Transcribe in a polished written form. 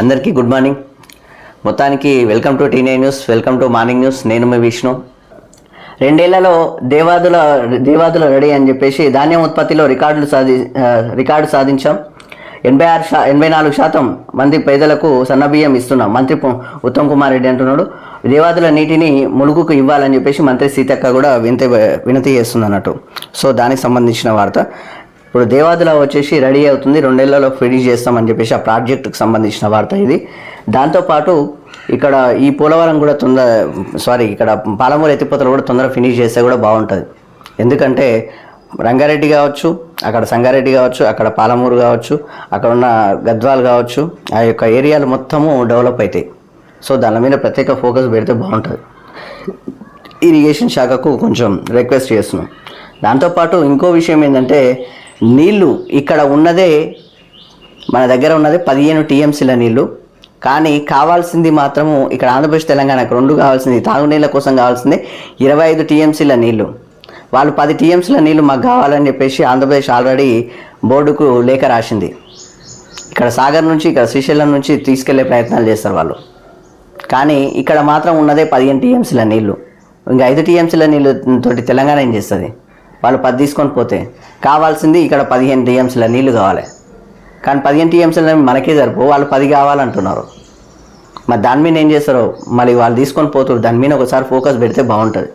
అందరికీ good morning. మొత్తానికి welcome to T nine news, welcome to morning news. నేను మీ విష్ణు. 2 ఏళ్లలో దేవాదుల రెడీ అని చెప్పేసి ధాన్యం ఉత్పత్తిలో రికార్డు సాధించాం. 84% మంది పేదలకు సన్నబియ్యం ఇస్తున్నాం. మంత్రి ఉత్తమ్ కుమార్ రెడ్డి అంటున్నాడు. దేవాదుల నీటిని ములుగుకు ఇవ్వాలని చెప్పేసి మంత్రి సీతక్క కూడా వినతి చేస్తుంది అన్నట్టు. సో దానికి సంబంధించిన వార్త. ఇప్పుడు దేవాదుల వచ్చేసి రెడీ అవుతుంది, 2 ఏళ్లలో ఫినిష్ చేస్తామని చెప్పేసి ఆ ప్రాజెక్టుకు సంబంధించిన వార్త ఇది. దాంతోపాటు ఇక్కడ ఈ పోలవరం కూడా ఇక్కడ పాలమూరు ఎత్తిపోతలు కూడా తొందరగా ఫినిష్ చేస్తే కూడా బాగుంటుంది. ఎందుకంటే రంగారెడ్డి కావచ్చు, అక్కడ సంగారెడ్డి కావచ్చు, అక్కడ పాలమూరు కావచ్చు, అక్కడ ఉన్న గద్వాల్ కావచ్చు, ఆ యొక్క ఏరియాలు మొత్తము డెవలప్ అవుతాయి. సో దాని మీద ప్రత్యేక ఫోకస్ పెడితే బాగుంటుంది. ఇరిగేషన్ శాఖకు కొంచెం రిక్వెస్ట్ చేస్తున్నాం. దాంతోపాటు ఇంకో విషయం ఏంటంటే నీళ్ళు ఇక్కడ మన దగ్గర ఉన్నదే 15 టీఎంసీల నీళ్ళు. కానీ కావాల్సింది మాత్రము ఇక్కడ ఆంధ్రప్రదేశ్ తెలంగాణకు 2 కావాల్సింది, తాగునీళ్ళ కోసం కావాల్సింది 25 టీఎంసీల నీళ్ళు. వాళ్ళు 10 టీఎంసీల నీళ్ళు మాకు కావాలని చెప్పేసి ఆంధ్రప్రదేశ్ ఆల్రెడీ బోర్డుకు లేఖ రాసింది. ఇక్కడ సాగర్ నుంచి, ఇక్కడ శ్రీశైలం నుంచి తీసుకెళ్లే ప్రయత్నాలు చేస్తారు వాళ్ళు. కానీ ఇక్కడ మాత్రం ఉన్నదే 15 టీఎంసీల నీళ్ళు. ఇంకా 5 టీఎంసీల నీళ్ళు తోటి తెలంగాణ ఏం చేస్తుంది? వాళ్ళు 10 తీసుకొని పోతే కావాల్సింది ఇక్కడ 15 టీఎంసీల నీళ్ళు కావాలి. కానీ 15 టీఎంసీల మనకే సరిపో, వాళ్ళు 10 కావాలంటున్నారు. మరి దాని మీద ఏం చేస్తారో మళ్ళీ వాళ్ళు తీసుకొని పోతారు. దాని మీద ఒకసారి ఫోకస్ పెడితే బాగుంటుంది.